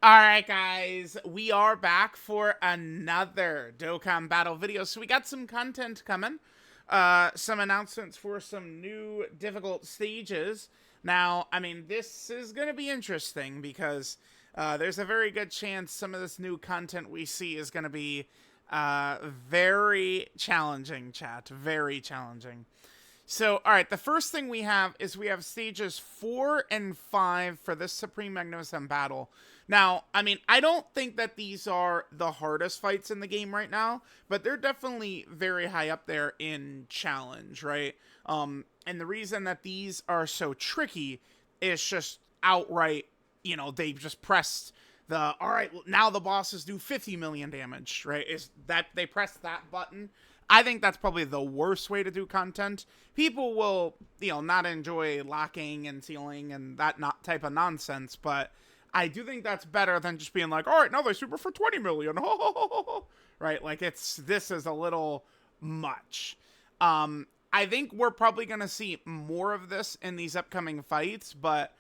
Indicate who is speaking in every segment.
Speaker 1: Alright guys, we are back for another Dokkan battle video. So we got some content coming. Some announcements for some new difficult stages. Now, I mean, this is going to be interesting because there's a very good chance some of this new content we see is going to be very challenging, chat. Very challenging. So, alright, the first thing we have is we have stages 4 and 5 for this Supreme Magnificent battle. Now, I mean, I don't think that these are the hardest fights in the game right now, but they're definitely very high up there in challenge, right? And the reason that these are so tricky is just outright, they've just pressed alright, now the bosses do 50 million damage, right? Is that they press that button? I think that's probably the worst way to do content. People will, not enjoy locking and sealing and that type of nonsense, but I do think that's better than just being like, all right, now they super for 20 million. Right? Like, this is a little much. I think we're probably going to see more of this in these upcoming fights, but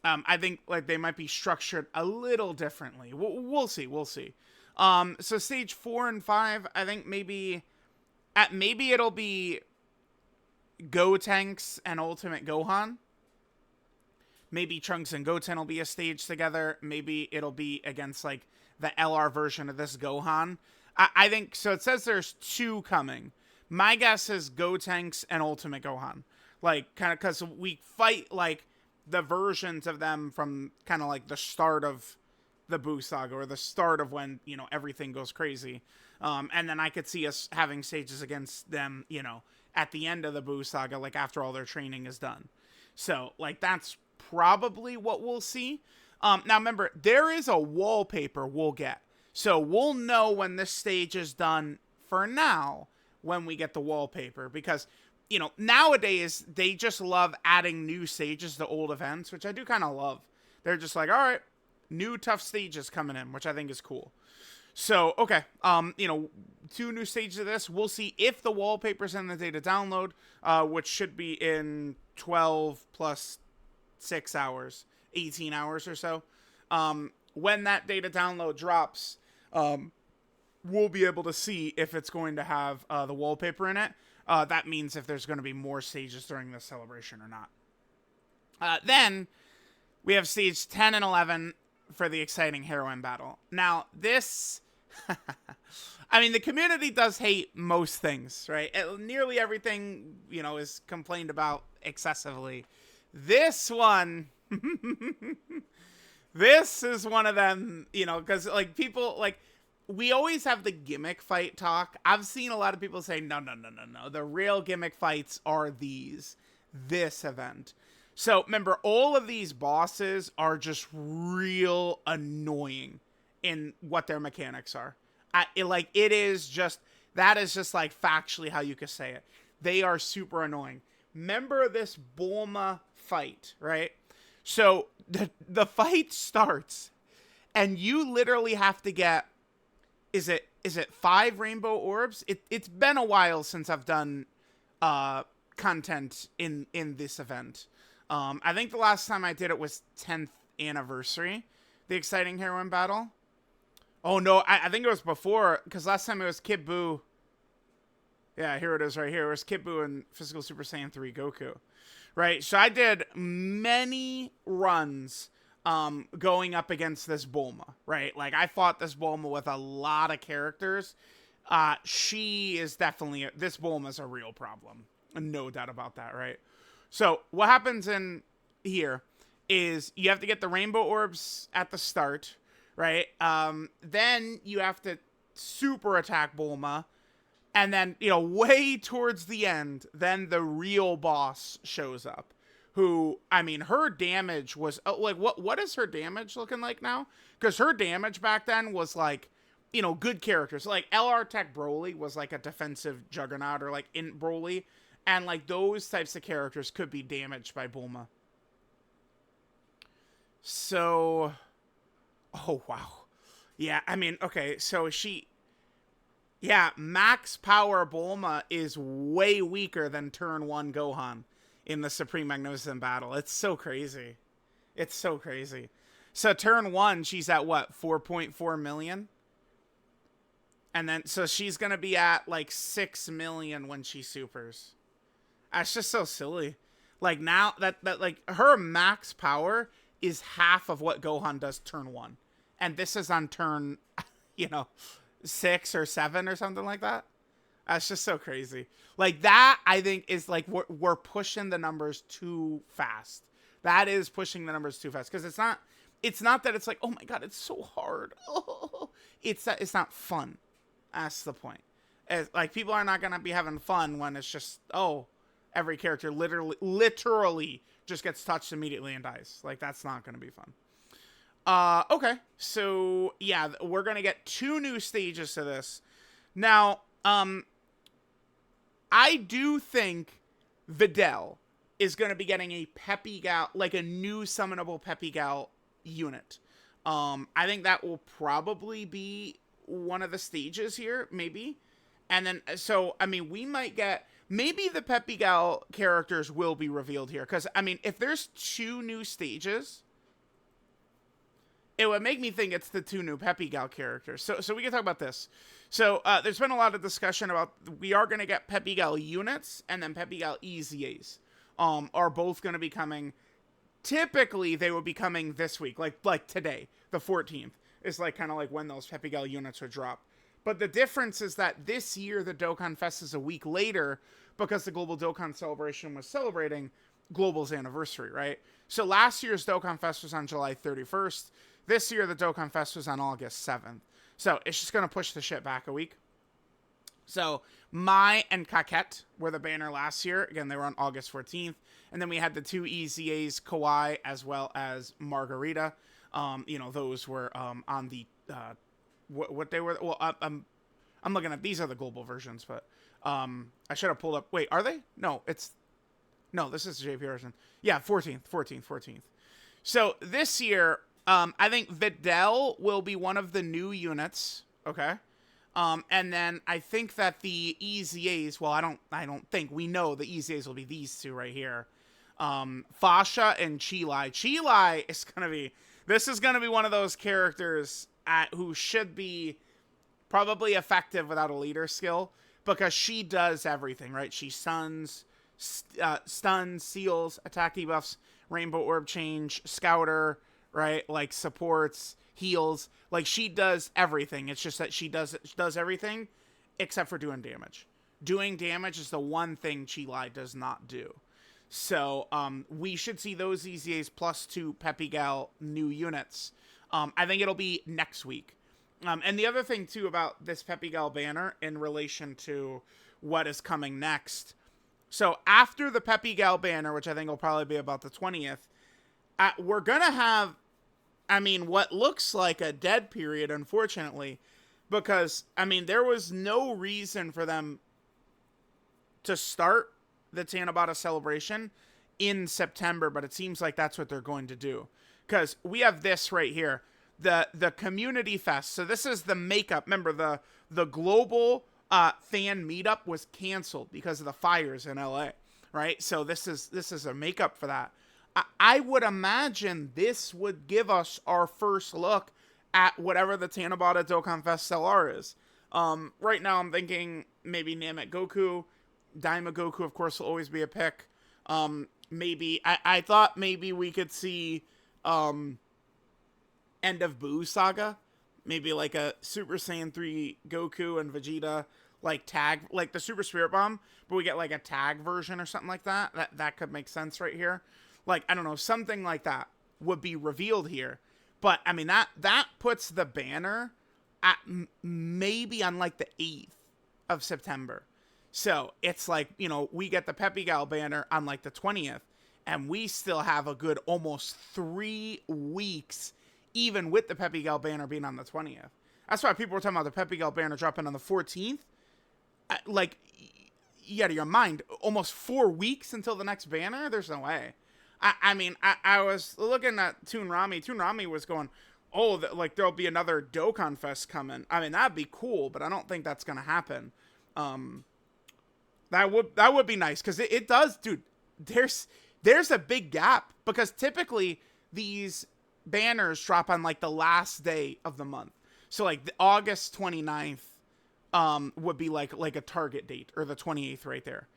Speaker 1: I think like they might be structured a little differently. We'll see. We'll see. So stage 4 and 5, I think maybe it'll be Gotenks and Ultimate Gohan. Maybe Trunks and Goten will be a stage together. Maybe it'll be against like the LR version of this Gohan. I think so. It says there's 2 coming. My guess is Gotenks and Ultimate Gohan. Like, kind of because we fight like the versions of them from kind of like the start of the Buu saga, or the start of when, everything goes crazy. And then I could see us having stages against them, at the end of the Buu saga, like after all their training is done. So, like, that's probably what we'll see. Now, remember, there is a wallpaper we'll get. So, we'll know when this stage is done for now when we get the wallpaper. Because, nowadays, they just love adding new stages to old events, which I do kind of love. They're just like, all right, new tough stages coming in, which I think is cool. So, okay, 2 new stages of this. We'll see if the wallpaper's in the data download, which should be in 12 plus 6 hours, 18 hours or so. When that data download drops, we'll be able to see if it's going to have the wallpaper in it. That means if there's going to be more stages during this celebration or not. Then we have stage 10 and 11 for the exciting heroine battle. Now, this... I mean, the community does hate most things, right? Nearly everything, is complained about excessively. This one... this is one of them, because, like, people, like... We always have the gimmick fight talk. I've seen a lot of people say, no. The real gimmick fights are this event. So, remember, all of these bosses are just real annoying in what their mechanics are. That is just like factually how you could say it. They are super annoying. Remember this Bulma fight, right? So, the fight starts, and you literally have to get, is it 5 rainbow orbs? It's been a while since I've done content in this event. I think the last time I did it was 10th anniversary, the exciting heroine battle. Oh no, I think it was before, because last time it was Kid Buu. Yeah, here it is right here. It was Kid Buu and Physical Super Saiyan 3 Goku. Right, so I did many runs going up against this Bulma, right? Like, I fought this Bulma with a lot of characters. She is definitely, this Bulma's a real problem. No doubt about that, right? So, what happens in here is you have to get the rainbow orbs at the start, right? Then you have to super attack Bulma. And then, way towards the end, then the real boss shows up. Who, I mean, her damage was, like, what is her damage looking like now? Because her damage back then was, like, good characters. Like, LR Tech Broly was, like, a defensive juggernaut, or, like, in Broly. And, like, those types of characters could be damaged by Bulma. So, oh, wow. Yeah, I mean, okay, so yeah, max power Bulma is way weaker than turn 1 Gohan in the Supreme Magnificent battle. It's so crazy. It's so crazy. So turn 1, she's at what, 4.4 million? And then, so she's going to be at like 6 million when she supers. That's just so silly. Like now that like her max power is half of what Gohan does turn 1. And this is on turn, 6 or 7 or something like that. That's just so crazy. Like that, I think is like, we're pushing the numbers too fast. That is pushing the numbers too fast. Cause it's not that it's like, oh my God, it's so hard. Oh, it's that it's not fun. That's the point. It's like people are not going to be having fun when it's just, every character literally just gets touched immediately and dies. Like that's not going to be fun. Okay. So yeah, we're going to get 2 new stages to this. Now, I do think Videl is going to be getting a Peppy Gal, like a new summonable Peppy Gal unit. I think that will probably be one of the stages here, maybe. And then, so, I mean, we might get, maybe the Peppy Gal characters will be revealed here. Because, I mean, if there's 2 new stages, it would make me think it's the 2 new Peppy Gal characters. So we can talk about this. So, there's been a lot of discussion about, we are going to get Peppy Gal units, and then Peppy Gal EZAs are both going to be coming. Typically, they would be coming this week, like today, the 14th. Is like kind of like when those Peppy Gal units would drop. But the difference is that this year the Dokkan Fest is a week later because the Global Dokkan Celebration was celebrating Global's anniversary, right? So last year's Dokkan Fest was on July 31st. This year the Dokkan Fest was on August 7th. So it's just going to push the shit back a week. So Mai and Kaket were the banner last year. Again, they were on August 14th. And then we had the 2 EZAs, Kawhi as well as Margarita. Those were on the what they were. Well, I'm looking at, these are the global versions, but I should have pulled up. Wait, are they? No, this is the JP version. Yeah, 14th. So this year, I think Videl will be one of the new units. Okay. And then I think that the EZAs, well, I don't think, we know the EZAs will be these 2 right here. Fasha and Chilai. Chilai is going to be, this is going to be one of those characters who should be probably effective without a leader skill, because she does everything, right? She stuns, seals, attack debuffs, rainbow orb change, scouter, right? Like supports, heals. Like she does everything. It's just that she does everything except for doing damage. Doing damage is the one thing Chilai does not do. So, we should see those EZAs plus 2 Peppy Gal new units. I think it'll be next week. And the other thing, too, about this Peppy Gal banner in relation to what is coming next. So, after the Peppy Gal banner, which I think will probably be about the 20th, we're going to have, what looks like a dead period, unfortunately. Because, there was no reason for them to start the Tanabata celebration in September, but it seems like that's what they're going to do. Because we have this right here, the Community Fest. So this is the makeup. Remember, the global fan meetup was canceled because of the fires in LA, right? So this is a makeup for that. I would imagine this would give us our first look at whatever the Tanabata Dokkan Fest SLR is. Right now I'm thinking maybe Namek Goku. Daima Goku, of course, will always be a pick. Maybe I thought maybe we could see End of Buu Saga. Maybe like a Super Saiyan 3 Goku and Vegeta like tag, like the Super Spirit Bomb, but we get like a tag version or something like that. That could make sense right here. Like, I don't know, something like that would be revealed here. But that puts the banner at maybe on like the 8th of September. So it's like, we get the Peppy Gal banner on like the 20th, and we still have a good almost 3 weeks, even with the Peppy Gal banner being on the 20th. That's why people were talking about the Peppy Gal banner dropping on the 14th. Like, you out of your mind, almost 4 weeks until the next banner? There's no way. I was looking at Toon Rami. Toon Rami was going, like there'll be another Dokkan Fest coming. That'd be cool, but I don't think that's going to happen. That would be nice, because it does, dude. There's a big gap, because typically these banners drop on like the last day of the month. So like the August 29th would be like a target date, or the 28th right there.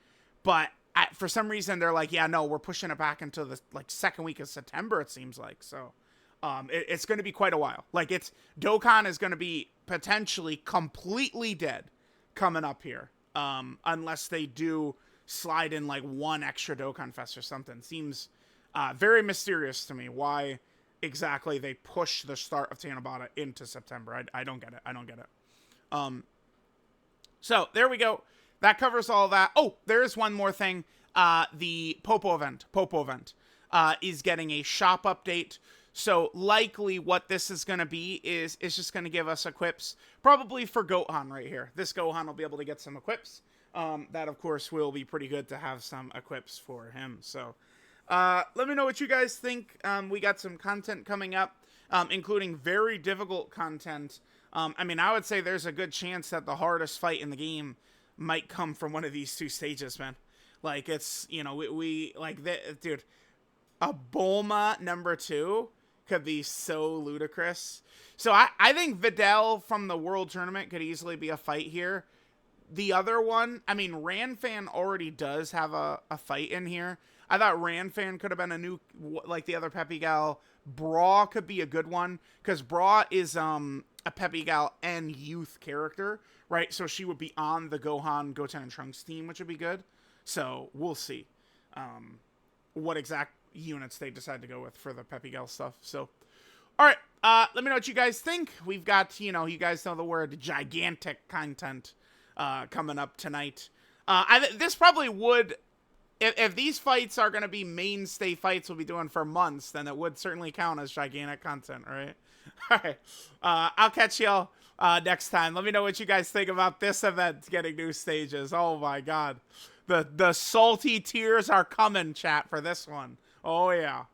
Speaker 1: But for some reason they're like, yeah, no, we're pushing it back into the like second week of September, it seems like. So it's going to be quite a while. Like Dokkan is going to be potentially completely dead coming up here. Unless they do slide in like one extra Dokkan Fest or something. Seems very mysterious to me why exactly they push the start of Tanabata into September. I don't get it. I don't get it. So there we go. That covers all that. Oh, there is one more thing. The Popo event is getting a shop update. So likely what this is going to be is just going to give us equips, probably for Gohan right here. This Gohan will be able to get some equips. That, of course, will be pretty good to have some equips for him. So let me know what you guys think. We got some content coming up, including very difficult content. I mean, I would say there's a good chance that the hardest fight in the game might come from one of these two stages, man. Like, it's, you know, we like, dude, a Bulma #2 could be so ludicrous. So I think Videl from the World Tournament could easily be a fight here. The other one, I mean, Ranfan already does have a fight in here. I thought Ranfan could have been a new, like the other Peppy Gal. Bra could be a good one, because Bra is a Peppy Gal and youth character, right? So she would be on the Gohan, Goten, and Trunks team, which would be good. So we'll see what exact units they decide to go with for the Peppy Gal stuff. So, all right, let me know what you guys think. We've got, you know, you guys know the word gigantic content coming up tonight. This probably would, if these fights are going to be mainstay fights we'll be doing for months, then it would certainly count as gigantic content, right? All right, I'll catch y'all next time. Let me know what you guys think about this event getting new stages. Oh my god, the salty tears are coming, chat, for this one. Oh yeah.